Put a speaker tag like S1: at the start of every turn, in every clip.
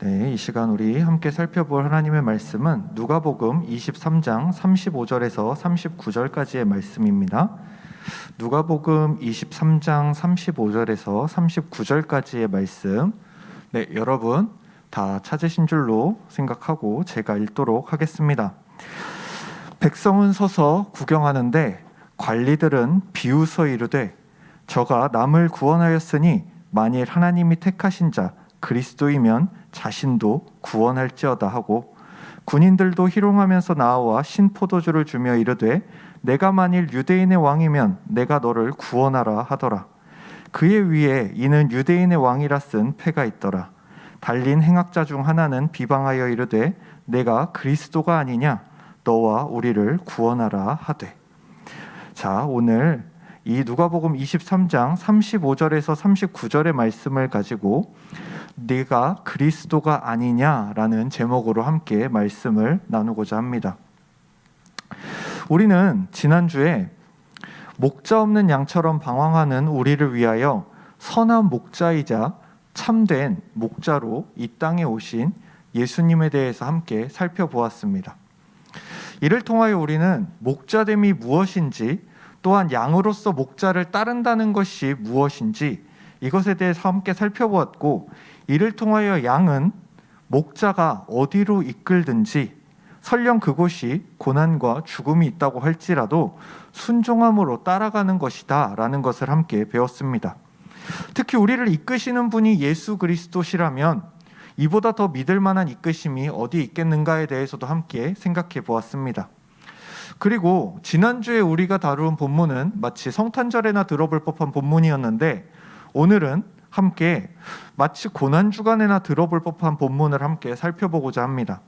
S1: 네, 이 시간 우리 함께 살펴볼 하나님의 말씀은 누가복음 23장 35절에서 39절까지의 말씀입니다. 누가복음 23장 35절에서 39절까지의 말씀. 네, 여러분 다 찾으신 줄로 생각하고 제가 읽도록 하겠습니다. 백성은 서서 구경하는데 관리들은 비웃어 이르되 저가 남을 구원하였으니 만일 하나님이 택하신 자 그리스도이면 자신도 구원할지어다 하고 군인들도 희롱하면서 나와 신포도주를 주며 이르되 내가 만일 유대인의 왕이면 내가 너를 구원하라 하더라. 그의 위에 이는 유대인의 왕이라 쓴 패가 있더라. 달린 행악자 중 하나는 비방하여 이르되 내가 그리스도가 아니냐 너와 우리를 구원하라 하되. 자, 오늘 이 누가복음 23장 35절에서 39절의 말씀을 가지고 네가 그리스도가 아니냐라는 제목으로 함께 말씀을 나누고자 합니다. 우리는 지난주에 목자 없는 양처럼 방황하는 우리를 위하여 선한 목자이자 참된 목자로 이 땅에 오신 예수님에 대해서 함께 살펴보았습니다. 이를 통하여 우리는 목자됨이 무엇인지, 또한 양으로서 목자를 따른다는 것이 무엇인지 이것에 대해서 함께 살펴보았고, 이를 통하여 양은 목자가 어디로 이끌든지 설령 그곳이 고난과 죽음이 있다고 할지라도 순종함으로 따라가는 것이다 라는 것을 함께 배웠습니다. 특히 우리를 이끄시는 분이 예수 그리스도시라면 이보다 더 믿을 만한 이끄심이 어디 있겠는가에 대해서도 함께 생각해 보았습니다. 그리고 지난주에 우리가 다룬 본문은 마치 성탄절에나 들어볼 법한 본문이었는데, 오늘은 함께 마치 고난주간에나 들어볼 법한 본문을 함께 살펴보고자 합니다.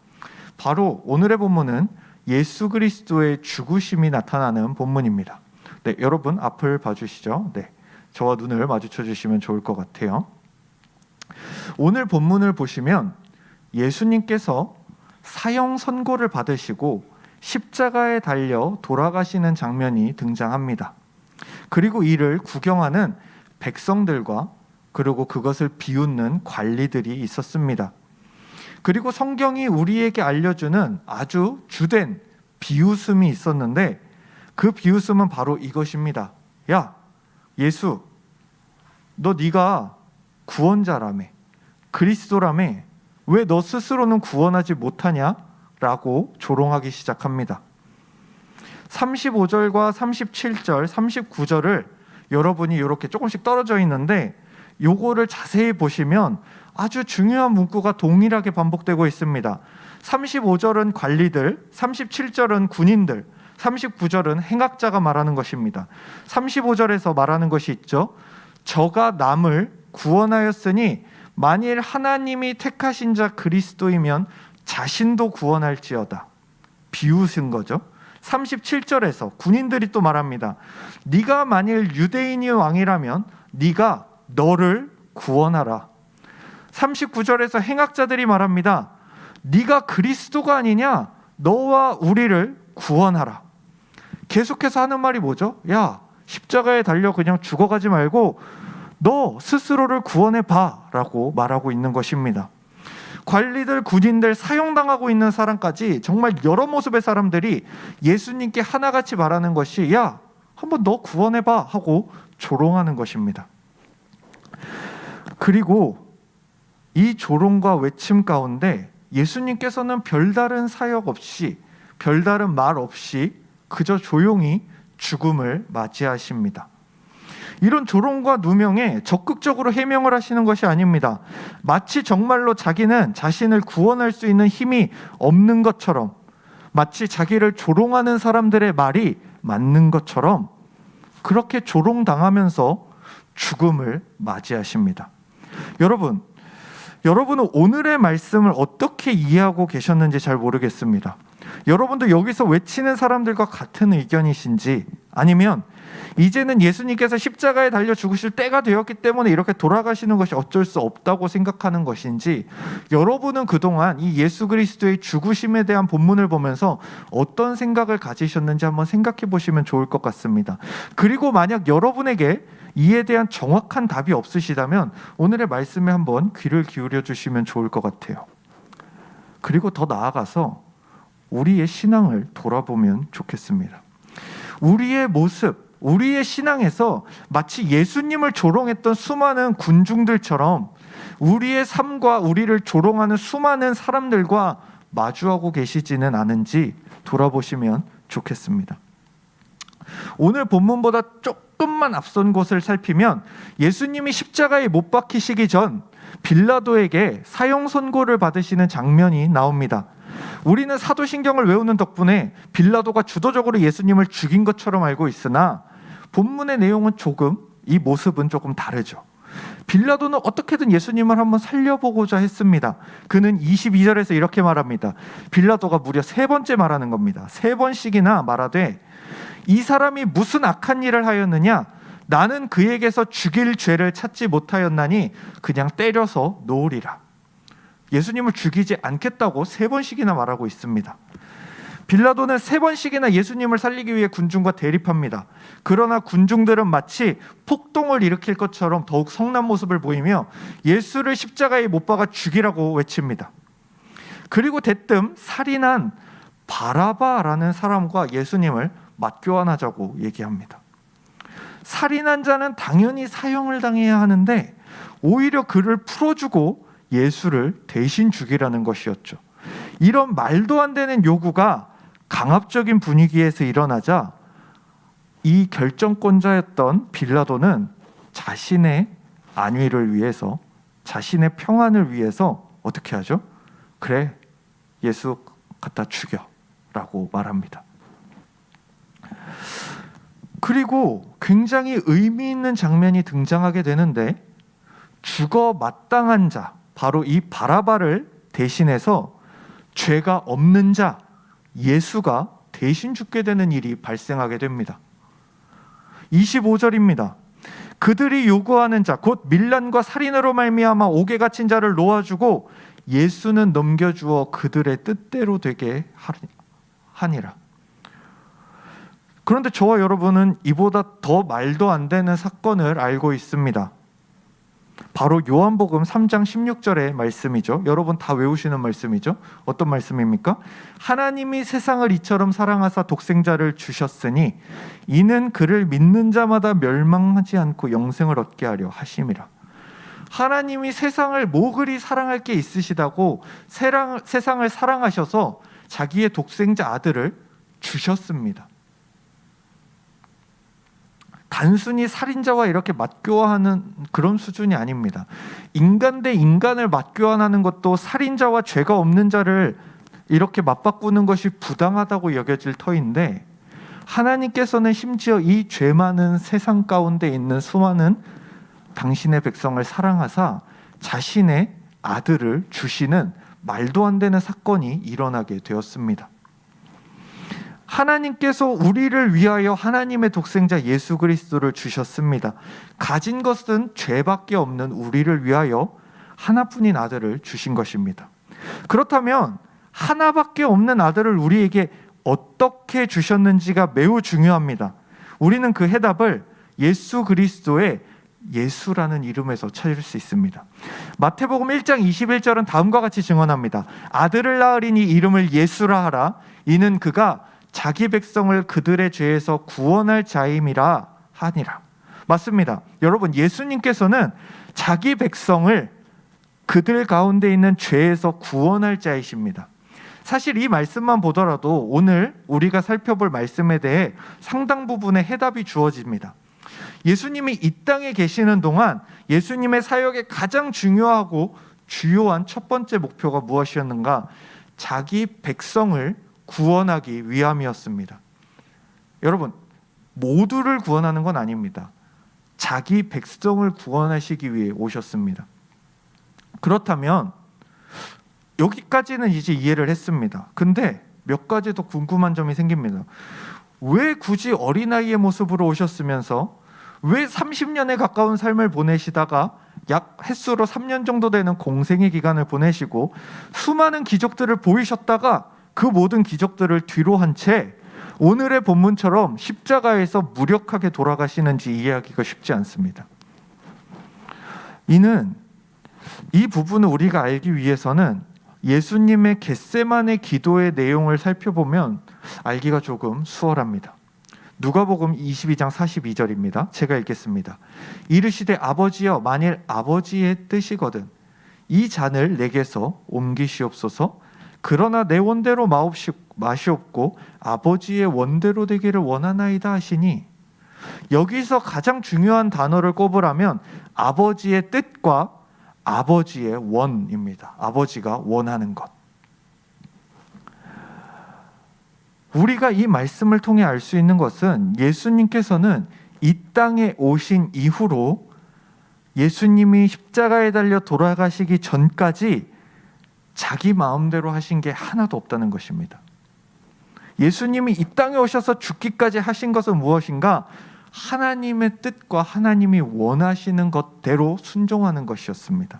S1: 바로 오늘의 본문은 예수 그리스도의 죽으심이 나타나는 본문입니다. 네, 여러분 앞을 봐주시죠. 네, 저와 눈을 마주쳐 주시면 좋을 것 같아요. 오늘 본문을 보시면 예수님께서 사형 선고를 받으시고 십자가에 달려 돌아가시는 장면이 등장합니다. 그리고 이를 구경하는 백성들과 그리고 그것을 비웃는 관리들이 있었습니다. 그리고 성경이 우리에게 알려주는 아주 주된 비웃음이 있었는데, 그 비웃음은 바로 이것입니다. 야, 예수, 너 네가 구원자라며, 그리스도라며, 왜 너 스스로는 구원하지 못하냐? 라고 조롱하기 시작합니다. 35절과 37절, 39절을 여러분이 이렇게 조금씩 떨어져 있는데 요거를 자세히 보시면 아주 중요한 문구가 동일하게 반복되고 있습니다. 35절은 관리들, 37절은 군인들, 39절은 행악자가 말하는 것입니다. 35절에서 말하는 것이 있죠. 저가 남을 구원하였으니 만일 하나님이 택하신 자 그리스도이면 자신도 구원할지어다. 비웃은 거죠. 37절에서 군인들이 또 말합니다. 네가 만일 유대인이 왕이라면 네가 너를 구원하라. 39절에서 행악자들이 말합니다. 네가 그리스도가 아니냐? 너와 우리를 구원하라. 계속해서 하는 말이 뭐죠? 야, 십자가에 달려 그냥 죽어가지 말고 너 스스로를 구원해봐 라고 말하고 있는 것입니다. 관리들, 군인들, 사형당하고 있는 사람까지 정말 여러 모습의 사람들이 예수님께 하나같이 말하는 것이 야, 한번 너 구원해봐 하고 조롱하는 것입니다. 그리고 이 조롱과 외침 가운데 예수님께서는 별다른 사역 없이, 별다른 말 없이 그저 조용히 죽음을 맞이하십니다. 이런 조롱과 누명에 적극적으로 해명을 하시는 것이 아닙니다. 마치 정말로 자기는 자신을 구원할 수 있는 힘이 없는 것처럼, 마치 자기를 조롱하는 사람들의 말이 맞는 것처럼 그렇게 조롱당하면서 죽음을 맞이하십니다. 여러분은 오늘의 말씀을 어떻게 이해하고 계셨는지 잘 모르겠습니다. 여러분도 여기서 외치는 사람들과 같은 의견이신지, 아니면 이제는 예수님께서 십자가에 달려 죽으실 때가 되었기 때문에 이렇게 돌아가시는 것이 어쩔 수 없다고 생각하는 것인지, 여러분은 그동안 이 예수 그리스도의 죽으심에 대한 본문을 보면서 어떤 생각을 가지셨는지 한번 생각해 보시면 좋을 것 같습니다. 그리고 만약 여러분에게 이에 대한 정확한 답이 없으시다면 오늘의 말씀에 한번 귀를 기울여 주시면 좋을 것 같아요. 그리고 더 나아가서 우리의 신앙을 돌아보면 좋겠습니다. 우리의 모습, 우리의 신앙에서 마치 예수님을 조롱했던 수많은 군중들처럼 우리의 삶과 우리를 조롱하는 수많은 사람들과 마주하고 계시지는 않은지 돌아보시면 좋겠습니다. 오늘 본문보다 조금만 앞선 곳을 살피면 예수님이 십자가에 못 박히시기 전 빌라도에게 사형 선고를 받으시는 장면이 나옵니다. 우리는 사도신경을 외우는 덕분에 빌라도가 주도적으로 예수님을 죽인 것처럼 알고 있으나 본문의 내용은 조금, 이 모습은 조금 다르죠. 빌라도는 어떻게든 예수님을 한번 살려보고자 했습니다. 그는 22절에서 이렇게 말합니다. 빌라도가 무려 3번째 말하는 겁니다. 3번씩이나 말하되 이 사람이 무슨 악한 일을 하였느냐? 나는 그에게서 죽일 죄를 찾지 못하였나니 그냥 때려서 놓으리라. 예수님을 죽이지 않겠다고 3번씩이나 말하고 있습니다. 빌라도는 3번씩이나 예수님을 살리기 위해 군중과 대립합니다. 그러나 군중들은 마치 폭동을 일으킬 것처럼 더욱 성난 모습을 보이며 예수를 십자가에 못 박아 죽이라고 외칩니다. 그리고 대뜸 살인한 바라바라는 사람과 예수님을 맞교환하자고 얘기합니다. 살인한 자는 당연히 사형을 당해야 하는데 오히려 그를 풀어주고 예수를 대신 죽이라는 것이었죠. 이런 말도 안 되는 요구가 강압적인 분위기에서 일어나자 이 결정권자였던 빌라도는 자신의 안위를 위해서, 자신의 평안을 위해서 어떻게 하죠? 그래, 예수 갖다 죽여라고 말합니다. 그리고 굉장히 의미 있는 장면이 등장하게 되는데, 죽어 마땅한 자, 바로 이 바라바를 대신해서 죄가 없는 자 예수가 대신 죽게 되는 일이 발생하게 됩니다. 25절입니다. 그들이 요구하는 자, 곧 밀란과 살인으로 말미암아 옥에 갇힌 자를 놓아주고 예수는 넘겨주어 그들의 뜻대로 되게 하니라. 그런데 저와 여러분은 이보다 더 말도 안 되는 사건을 알고 있습니다. 바로 요한복음 3장 16절의 말씀이죠. 여러분 다 외우시는 말씀이죠. 어떤 말씀입니까? 하나님이 세상을 이처럼 사랑하사 독생자를 주셨으니 이는 그를 믿는 자마다 멸망하지 않고 영생을 얻게 하려 하심이라. 하나님이 세상을 뭐 그리 사랑할 게 있으시다고 세상을 사랑하셔서 자기의 독생자 아들을 주셨습니다. 단순히 살인자와 이렇게 맞교환하는 그런 수준이 아닙니다. 인간 대 인간을 맞교환하는 것도 살인자와 죄가 없는 자를 이렇게 맞바꾸는 것이 부당하다고 여겨질 터인데, 하나님께서는 심지어 이 죄 많은 세상 가운데 있는 수많은 당신의 백성을 사랑하사 자신의 아들을 주시는 말도 안 되는 사건이 일어나게 되었습니다. 하나님께서 우리를 위하여 하나님의 독생자 예수 그리스도를 주셨습니다. 가진 것은 죄밖에 없는 우리를 위하여 하나뿐인 아들을 주신 것입니다. 그렇다면 하나밖에 없는 아들을 우리에게 어떻게 주셨는지가 매우 중요합니다. 우리는 그 해답을 예수 그리스도의 예수라는 이름에서 찾을 수 있습니다. 마태복음 1장 21절은 다음과 같이 증언합니다. 아들을 낳으리니 이름을 예수라 하라. 이는 그가 자기 백성을 그들의 죄에서 구원할 자임이라 하니라. 맞습니다. 여러분, 예수님께서는 자기 백성을 그들 가운데 있는 죄에서 구원할 자이십니다. 사실 이 말씀만 보더라도 오늘 우리가 살펴볼 말씀에 대해 상당 부분의 해답이 주어집니다. 예수님이 이 땅에 계시는 동안 예수님의 사역의 가장 중요하고 주요한 첫 번째 목표가 무엇이었는가? 자기 백성을 구원하기 위함이었습니다. 여러분, 모두를 구원하는 건 아닙니다. 자기 백성을 구원하시기 위해 오셨습니다. 그렇다면 여기까지는 이제 이해를 했습니다. 근데 몇 가지 더 궁금한 점이 생깁니다. 왜 굳이 어린아이의 모습으로 오셨으면서 왜 30년에 가까운 삶을 보내시다가 약 햇수로 3년 정도 되는 공생의 기간을 보내시고 수많은 기적들을 보이셨다가 그 모든 기적들을 뒤로 한 채 오늘의 본문처럼 십자가에서 무력하게 돌아가시는지 이해하기가 쉽지 않습니다. 이는 이 부분을 우리가 알기 위해서는 예수님의 겟세마네 기도의 내용을 살펴보면 알기가 조금 수월합니다. 누가복음 22장 42절입니다. 제가 읽겠습니다. 이르시되 아버지여 만일 아버지의 뜻이거든 이 잔을 내게서 옮기시옵소서. 그러나 내 원대로 마시옵고 아버지의 원대로 되기를 원하나이다 하시니, 여기서 가장 중요한 단어를 꼽으라면 아버지의 뜻과 아버지의 원입니다. 아버지가 원하는 것. 우리가 이 말씀을 통해 알 수 있는 것은 예수님께서는 이 땅에 오신 이후로 예수님이 십자가에 달려 돌아가시기 전까지 자기 마음대로 하신 게 하나도 없다는 것입니다. 예수님이 이 땅에 오셔서 죽기까지 하신 것은 무엇인가? 하나님의 뜻과 하나님이 원하시는 것대로 순종하는 것이었습니다.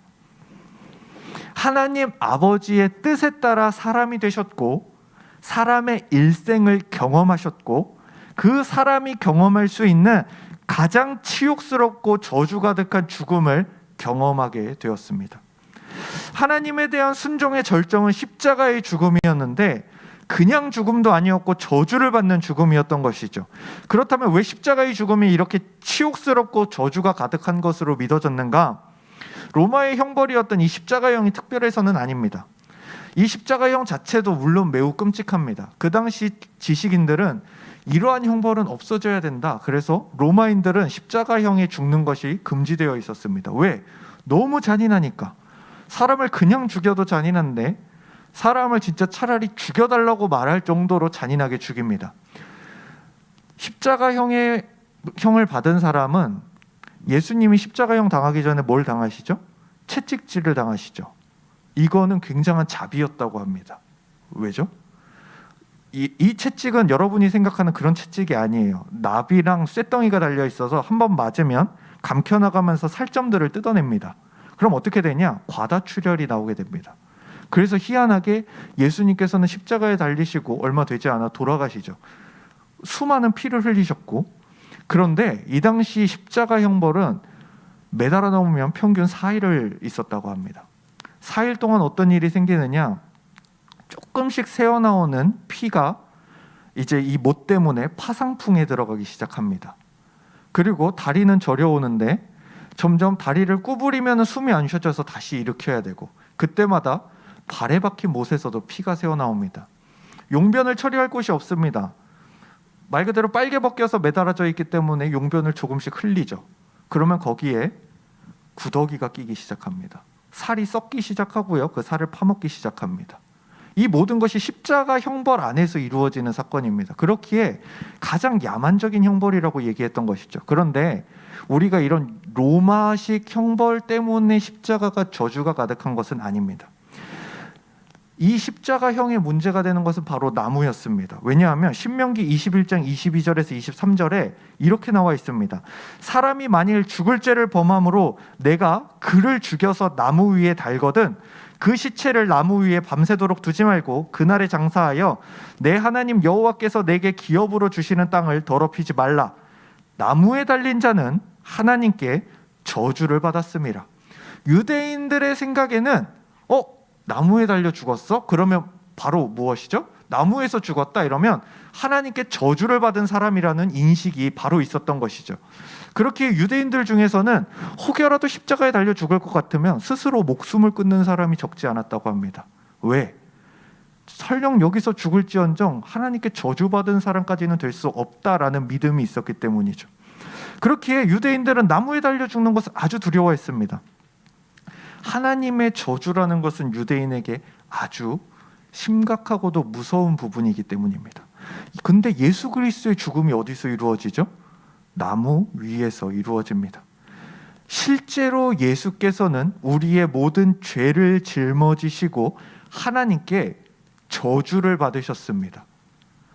S1: 하나님 아버지의 뜻에 따라 사람이 되셨고 사람의 일생을 경험하셨고 그 사람이 경험할 수 있는 가장 치욕스럽고 저주 가득한 죽음을 경험하게 되었습니다. 하나님에 대한 순종의 절정은 십자가의 죽음이었는데 그냥 죽음도 아니었고 저주를 받는 죽음이었던 것이죠. 그렇다면 왜 십자가의 죽음이 이렇게 치욕스럽고 저주가 가득한 것으로 믿어졌는가? 로마의 형벌이었던 이 십자가형이 특별해서는 아닙니다. 이 십자가형 자체도 물론 매우 끔찍합니다. 그 당시 지식인들은 이러한 형벌은 없어져야 된다. 그래서 로마인들은 십자가형에 죽는 것이 금지되어 있었습니다. 왜? 너무 잔인하니까. 사람을 그냥 죽여도 잔인한데 사람을 진짜 차라리 죽여달라고 말할 정도로 잔인하게 죽입니다. 십자가형을 받은 사람은 예수님이 십자가형 당하기 전에 뭘 당하시죠? 채찍질을 당하시죠. 이거는 굉장한 자비였다고 합니다. 왜죠? 이 채찍은 여러분이 생각하는 그런 채찍이 아니에요. 나비랑 쇳덩이가 달려 있어서 한번 맞으면 감켜나가면서 살점들을 뜯어냅니다. 그럼 어떻게 되냐? 과다출혈이 나오게 됩니다. 그래서 희한하게 예수님께서는 십자가에 달리시고 얼마 되지 않아 돌아가시죠. 수많은 피를 흘리셨고, 그런데 이 당시 십자가 형벌은 매달아 놓으면 평균 4일을 있었다고 합니다. 4일 동안 어떤 일이 생기느냐? 조금씩 새어나오는 피가 이제 이 못 때문에 파상풍에 들어가기 시작합니다. 그리고 다리는 저려오는데 점점 다리를 구부리면 숨이 안 쉬어져서 다시 일으켜야 되고, 그때마다 발에 박힌 못에서도 피가 새어나옵니다. 용변을 처리할 곳이 없습니다. 말 그대로 빨개 벗겨서 매달아져 있기 때문에 용변을 조금씩 흘리죠. 그러면 거기에 구더기가 끼기 시작합니다. 살이 썩기 시작하고요. 그 살을 파먹기 시작합니다. 이 모든 것이 십자가 형벌 안에서 이루어지는 사건입니다. 그렇기에 가장 야만적인 형벌이라고 얘기했던 것이죠. 그런데 우리가 이런 로마식 형벌 때문에 십자가가 저주가 가득한 것은 아닙니다. 이 십자가형의 문제가 되는 것은 바로 나무였습니다. 왜냐하면 신명기 21장 22절에서 23절에 이렇게 나와 있습니다. 사람이 만일 죽을 죄를 범함으로 내가 그를 죽여서 나무 위에 달거든 그 시체를 나무 위에 밤새도록 두지 말고 그날에 장사하여 내 하나님 여호와께서 내게 기업으로 주시는 땅을 더럽히지 말라. 나무에 달린 자는 하나님께 저주를 받았음이라. 유대인들의 생각에는 나무에 달려 죽었어? 그러면 바로 무엇이죠? 나무에서 죽었다 이러면 하나님께 저주를 받은 사람이라는 인식이 바로 있었던 것이죠. 그렇게 유대인들 중에서는 혹여라도 십자가에 달려 죽을 것 같으면 스스로 목숨을 끊는 사람이 적지 않았다고 합니다. 왜? 설령 여기서 죽을지언정 하나님께 저주받은 사람까지는 될 수 없다라는 믿음이 있었기 때문이죠. 그렇기에 유대인들은 나무에 달려 죽는 것을 아주 두려워했습니다. 하나님의 저주라는 것은 유대인에게 아주 심각하고도 무서운 부분이기 때문입니다. 근데 예수 그리스도의 죽음이 어디서 이루어지죠? 나무 위에서 이루어집니다. 실제로 예수께서는 우리의 모든 죄를 짊어지시고 하나님께 저주를 받으셨습니다.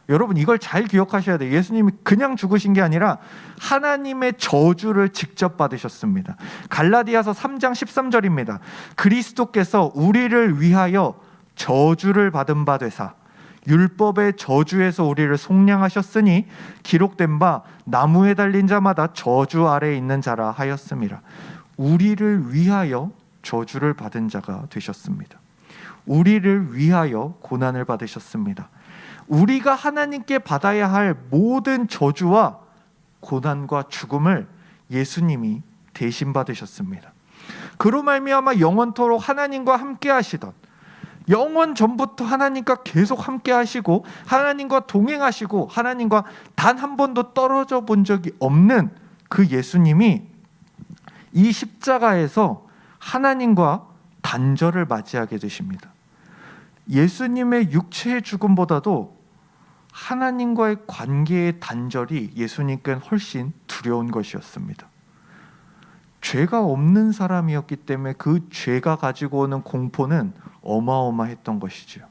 S1: 여러분 이걸 잘 기억하셔야 돼요. 예수님이 그냥 죽으신 게 아니라 하나님의 저주를 직접 받으셨습니다. 갈라디아서 3장 13절입니다. 그리스도께서 우리를 위하여 저주를 받은 바 되사 율법의 저주에서 우리를 속량하셨으니 기록된 바 나무에 달린 자마다 저주 아래에 있는 자라 하였음이라. 우리를 위하여 저주를 받은 자가 되셨습니다. 우리를 위하여 고난을 받으셨습니다. 우리가 하나님께 받아야 할 모든 저주와 고난과 죽음을 예수님이 대신 받으셨습니다. 그로 말미암아 영원토록 하나님과 함께 하시던, 영원 전부터 하나님과 계속 함께 하시고 하나님과 동행하시고 하나님과 단 한 번도 떨어져 본 적이 없는 그 예수님이 이 십자가에서 하나님과 단절을 맞이하게 되십니다. 예수님의 육체의 죽음보다도 하나님과의 관계의 단절이 예수님께는 훨씬 두려운 것이었습니다. 죄가 없는 사람이었기 때문에 그 죄가 가지고 오는 공포는 어마어마했던 것이지요.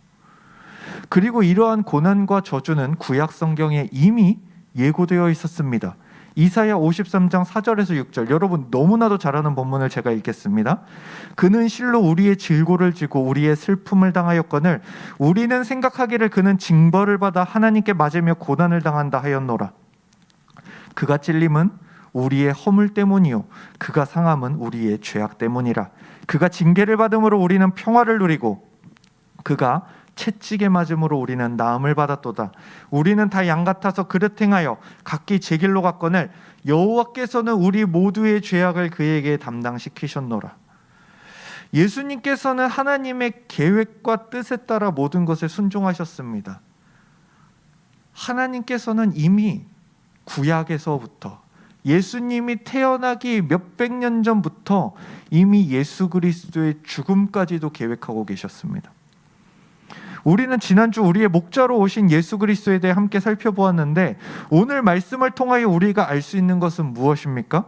S1: 그리고 이러한 고난과 저주는 구약 성경에 이미 예고되어 있었습니다. 이사야 53장 4절에서 6절, 여러분 너무나도 잘 아는 본문을 제가 읽겠습니다. 그는 실로 우리의 질고를 지고 우리의 슬픔을 당하였거늘 우리는 생각하기를 그는 징벌을 받아 하나님께 맞으며 고난을 당한다 하였노라. 그가 찔림은 우리의 허물 때문이요 그가 상함은 우리의 죄악 때문이라. 그가 징계를 받음으로 우리는 평화를 누리고 그가 채찍에 맞음으로 우리는 나음을 받았도다. 우리는 다 양 같아서 그릇 행하여 각기 제 길로 갔거늘 여호와께서는 우리 모두의 죄악을 그에게 담당시키셨노라. 예수님께서는 하나님의 계획과 뜻에 따라 모든 것에 순종하셨습니다. 하나님께서는 이미 구약에서부터 예수님이 태어나기 몇백 년 전부터 이미 예수 그리스도의 죽음까지도 계획하고 계셨습니다. 우리는 지난주 우리의 목자로 오신 예수 그리스도에 대해 함께 살펴보았는데 오늘 말씀을 통하여 우리가 알 수 있는 것은 무엇입니까?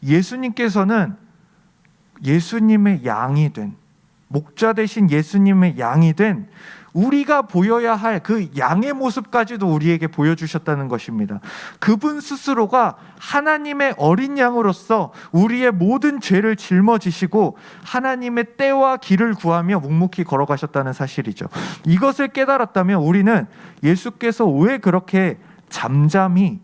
S1: 예수님께서는 예수님의 양이 된, 목자 대신 예수님의 양이 된 우리가 보여야 할 그 양의 모습까지도 우리에게 보여주셨다는 것입니다. 그분 스스로가 하나님의 어린 양으로서 우리의 모든 죄를 짊어지시고 하나님의 때와 길을 구하며 묵묵히 걸어가셨다는 사실이죠. 이것을 깨달았다면 우리는 예수께서 왜 그렇게 잠잠히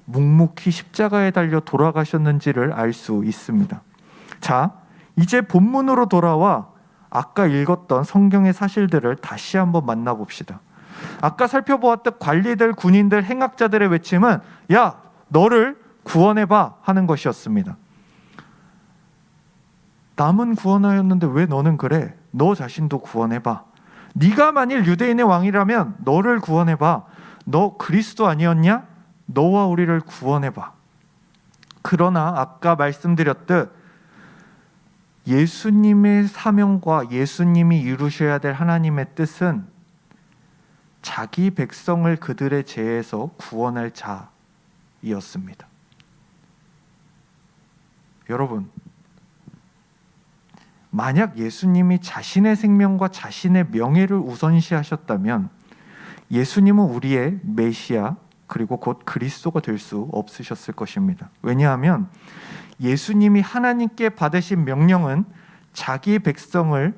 S1: 묵묵히 십자가에 달려 돌아가셨는지를 알 수 있습니다. 자, 이제 본문으로 돌아와 아까 읽었던 성경의 사실들을 다시 한번 만나봅시다. 아까 살펴보았던 관리들, 군인들, 행악자들의 외침은 야, 너를 구원해봐 하는 것이었습니다. 남은 구원하였는데 왜 너는 그래? 너 자신도 구원해봐. 네가 만일 유대인의 왕이라면 너를 구원해봐. 너 그리스도 아니었냐? 너와 우리를 구원해봐. 그러나 아까 말씀드렸듯 예수님의 사명과 예수님이 이루셔야 될 하나님의 뜻은 자기 백성을 그들의 죄에서 구원할 자이었습니다. 여러분, 만약 예수님이 자신의 생명과 자신의 명예를 우선시하셨다면 예수님은 우리의 메시아 그리고 곧 그리스도가 될 수 없으셨을 것입니다. 왜냐하면 예수님이 하나님께 받으신 명령은 자기 백성을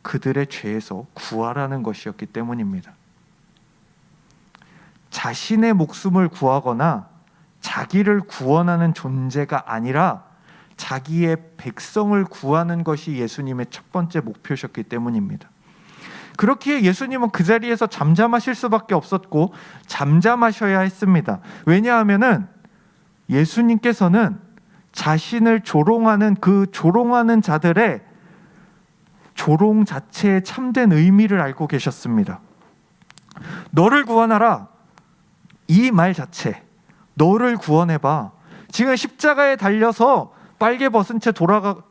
S1: 그들의 죄에서 구하라는 것이었기 때문입니다. 자신의 목숨을 구하거나 자기를 구원하는 존재가 아니라 자기의 백성을 구하는 것이 예수님의 첫 번째 목표셨기 때문입니다. 그렇기에 예수님은 그 자리에서 잠잠하실 수밖에 없었고 잠잠하셔야 했습니다. 왜냐하면은 예수님께서는 자신을 조롱하는 그 조롱하는 자들의 조롱 자체의 참된 의미를 알고 계셨습니다. 너를 구원하라, 이 말 자체, 너를 구원해봐. 지금 십자가에 달려서 빨개 벗은 채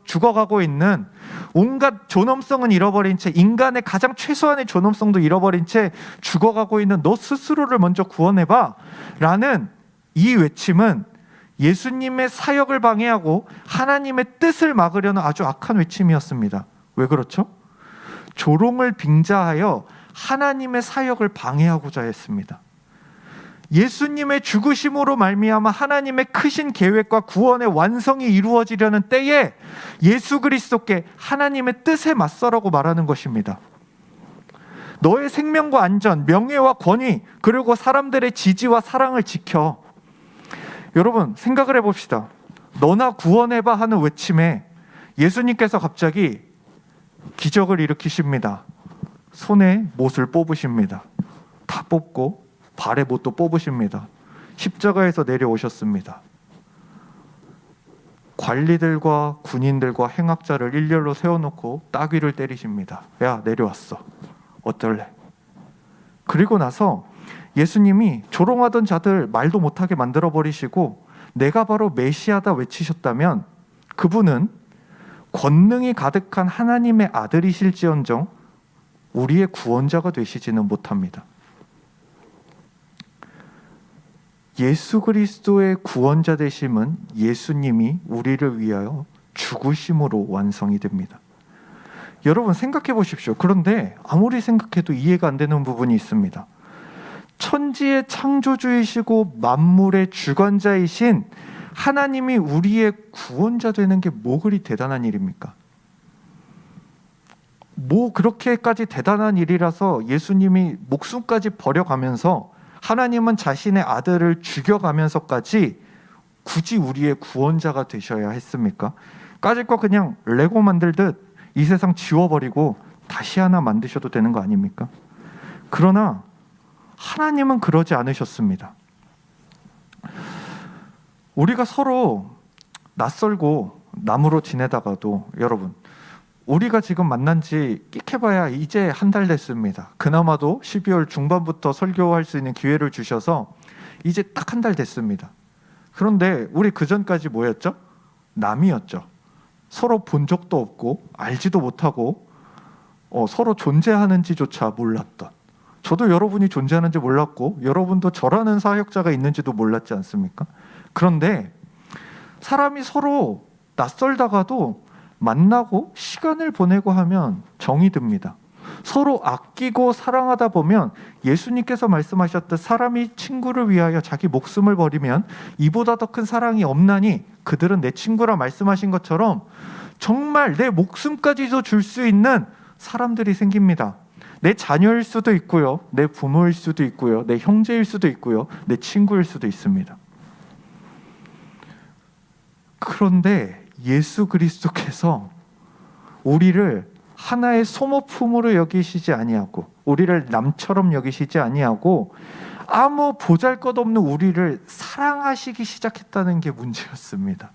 S1: 죽어가고 있는, 온갖 존엄성은 잃어버린 채, 인간의 가장 최소한의 존엄성도 잃어버린 채 죽어가고 있는 너 스스로를 먼저 구원해봐 라는 이 외침은 예수님의 사역을 방해하고 하나님의 뜻을 막으려는 아주 악한 외침이었습니다. 왜 그렇죠? 조롱을 빙자하여 하나님의 사역을 방해하고자 했습니다. 예수님의 죽으심으로 말미암아 하나님의 크신 계획과 구원의 완성이 이루어지려는 때에 예수 그리스도께 하나님의 뜻에 맞서라고 말하는 것입니다. 너의 생명과 안전, 명예와 권위, 그리고 사람들의 지지와 사랑을 지켜. 여러분, 생각을 해봅시다. 너나 구원해봐 하는 외침에 예수님께서 갑자기 기적을 일으키십니다. 손에 못을 뽑으십니다. 다 뽑고 발에 못도 뽑으십니다. 십자가에서 내려오셨습니다. 관리들과 군인들과 행악자를 일렬로 세워놓고 따귀를 때리십니다. 야, 내려왔어. 어떨래? 그리고 나서 예수님이 조롱하던 자들 말도 못하게 만들어버리시고 내가 바로 메시아다 외치셨다면 그분은 권능이 가득한 하나님의 아들이실지언정 우리의 구원자가 되시지는 못합니다. 예수 그리스도의 구원자 되심은 예수님이 우리를 위하여 죽으심으로 완성이 됩니다. 여러분 생각해 보십시오. 그런데 아무리 생각해도 이해가 안 되는 부분이 있습니다. 천지의 창조주이시고 만물의 주관자이신 하나님이 우리의 구원자 되는 게 뭐 그리 대단한 일입니까? 뭐 그렇게까지 대단한 일이라서 예수님이 목숨까지 버려가면서 하나님은 자신의 아들을 죽여가면서까지 굳이 우리의 구원자가 되셔야 했습니까? 까짓 거 그냥 레고 만들듯 이 세상 지워버리고 다시 하나 만드셔도 되는 거 아닙니까? 그러나 하나님은 그러지 않으셨습니다. 우리가 서로 낯설고 남으로 지내다가도 여러분 우리가 지금 만난 지 끽해봐야 이제 한 달 됐습니다. 그나마도 12월 중반부터 설교할 수 있는 기회를 주셔서 이제 딱 한 달 됐습니다. 그런데 우리 그전까지 뭐였죠? 남이었죠. 서로 본 적도 없고 알지도 못하고 서로 존재하는지조차 몰랐던, 저도 여러분이 존재하는지 몰랐고 여러분도 저라는 사역자가 있는지도 몰랐지 않습니까? 그런데 사람이 서로 낯설다가도 만나고 시간을 보내고 하면 정이 듭니다. 서로 아끼고 사랑하다 보면 예수님께서 말씀하셨듯 사람이 친구를 위하여 자기 목숨을 버리면 이보다 더 큰 사랑이 없나니 그들은 내 친구라 말씀하신 것처럼 정말 내 목숨까지도 줄 수 있는 사람들이 생깁니다. 내 자녀일 수도 있고요, 내 부모일 수도 있고요, 내 형제일 수도 있고요, 내 친구일 수도 있습니다. 그런데 예수 그리스도께서 우리를 하나의 소모품으로 여기시지 아니하고 우리를 남처럼 여기시지 아니하고 아무 보잘것없는 우리를 사랑하시기 시작했다는 게 문제였습니다.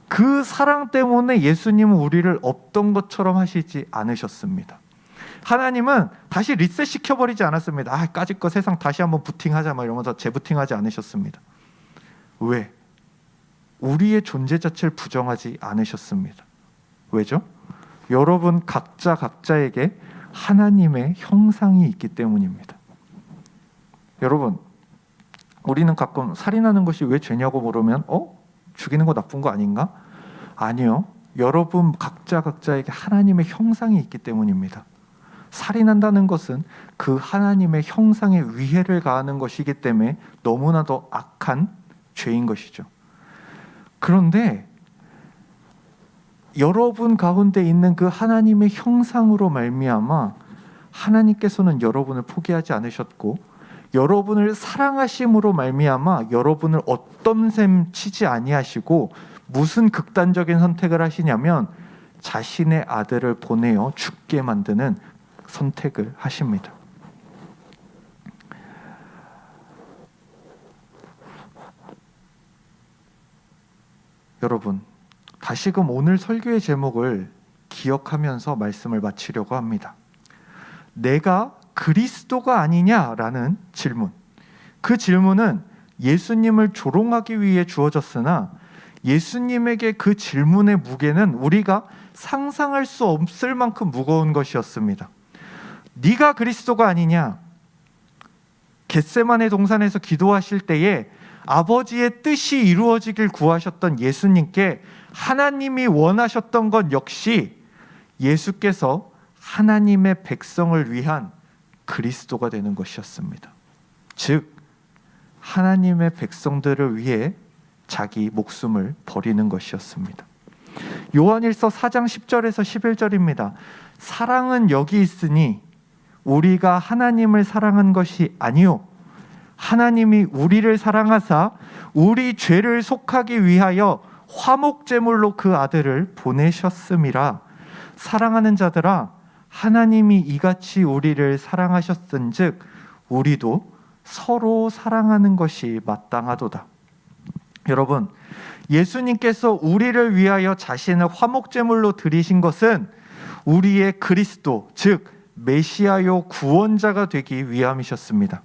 S1: 그 사랑 때문에 예수님은 우리를 없던 것처럼 하시지 않으셨습니다. 하나님은 다시 리셋 시켜버리지 않았습니다. 까짓 거 세상 다시 한번 부팅하자 이러면서 재부팅하지 않으셨습니다. 왜? 우리의 존재 자체를 부정하지 않으셨습니다. 왜죠? 여러분 각자에게 하나님의 형상이 있기 때문입니다. 여러분, 우리는 가끔 살인하는 것이 왜 죄냐고 물으면 죽이는 거 나쁜 거 아닌가? 아니요. 여러분 각자에게 하나님의 형상이 있기 때문입니다. 살인한다는 것은 그 하나님의 형상에 위해를 가하는 것이기 때문에 너무나도 악한 죄인 것이죠. 그런데 여러분 가운데 있는 그 하나님의 형상으로 말미암아 하나님께서는 여러분을 포기하지 않으셨고 여러분을 사랑하심으로 말미암아 여러분을 어떤 셈 치지 아니하시고 무슨 극단적인 선택을 하시냐면 자신의 아들을 보내어 죽게 만드는 선택을 하십니다. 여러분, 다시금 오늘 설교의 제목을 기억하면서 말씀을 마치려고 합니다. 내가 그리스도가 아니냐라는 질문. 그 질문은 예수님을 조롱하기 위해 주어졌으나 예수님에게 그 질문의 무게는 우리가 상상할 수 없을 만큼 무거운 것이었습니다. 네가 그리스도가 아니냐? 겟세마네 동산에서 기도하실 때에 아버지의 뜻이 이루어지길 구하셨던 예수님께 하나님이 원하셨던 것 역시 예수께서 하나님의 백성을 위한 그리스도가 되는 것이었습니다. 즉 하나님의 백성들을 위해 자기 목숨을 버리는 것이었습니다. 요한일서 4장 10절에서 11절입니다. 사랑은 여기 있으니 우리가 하나님을 사랑한 것이 아니요 하나님이 우리를 사랑하사 우리 죄를 속하기 위하여 화목제물로 그 아들을 보내셨음이라. 사랑하는 자들아, 하나님이 이같이 우리를 사랑하셨은즉 우리도 서로 사랑하는 것이 마땅하도다. 여러분, 예수님께서 우리를 위하여 자신을 화목제물로 드리신 것은 우리의 그리스도, 즉 메시아요 구원자가 되기 위함이셨습니다.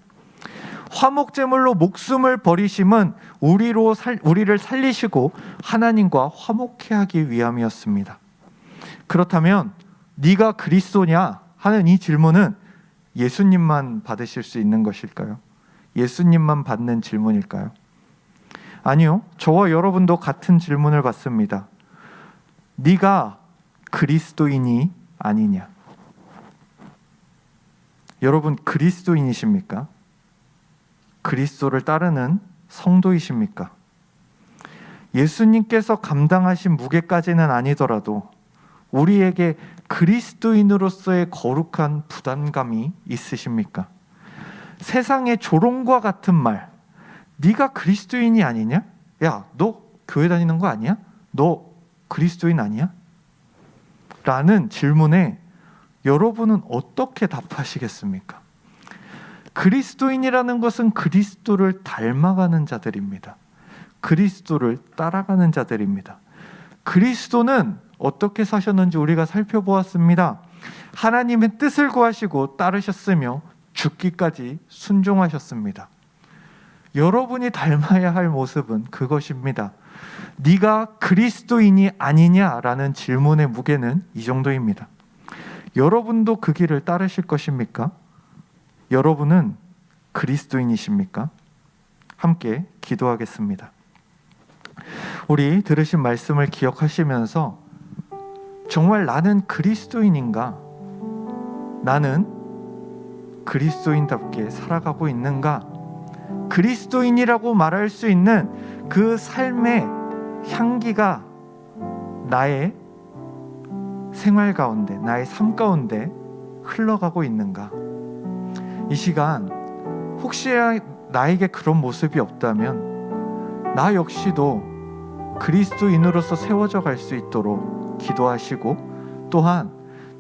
S1: 화목제물로 목숨을 버리심은 우리를 살리시고 하나님과 화목케 하기 위함이었습니다. 그렇다면 네가 그리스도냐 하는 이 질문은 예수님만 받으실 수 있는 것일까요? 예수님만 받는 질문일까요? 아니요, 저와 여러분도 같은 질문을 받습니다. 네가 그리스도인이 아니냐? 여러분 그리스도인이십니까? 그리스도를 따르는 성도이십니까? 예수님께서 감당하신 무게까지는 아니더라도 우리에게 그리스도인으로서의 거룩한 부담감이 있으십니까? 세상의 조롱과 같은 말, 네가 그리스도인이 아니냐? 야, 너 교회 다니는 거 아니야? 너 그리스도인 아니야? 라는 질문에 여러분은 어떻게 답하시겠습니까? 그리스도인이라는 것은 그리스도를 닮아가는 자들입니다. 그리스도를 따라가는 자들입니다. 그리스도는 어떻게 사셨는지 우리가 살펴보았습니다. 하나님의 뜻을 구하시고 따르셨으며 죽기까지 순종하셨습니다. 여러분이 닮아야 할 모습은 그것입니다. 네가 그리스도인이 아니냐라는 질문의 무게는 이 정도입니다. 여러분도 그 길을 따르실 것입니까? 여러분은 그리스도인이십니까? 함께 기도하겠습니다. 우리 들으신 말씀을 기억하시면서 정말 나는 그리스도인인가? 나는 그리스도인답게 살아가고 있는가? 그리스도인이라고 말할 수 있는 그 삶의 향기가 나의 생활 가운데, 나의 삶 가운데 흘러가고 있는가? 이 시간 혹시 나에게 그런 모습이 없다면 나 역시도 그리스도인으로서 세워져 갈 수 있도록 기도하시고, 또한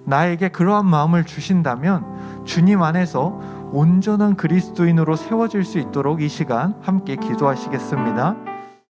S1: 나에게 그러한 마음을 주신다면 주님 안에서 온전한 그리스도인으로 세워질 수 있도록 이 시간 함께 기도하시겠습니다.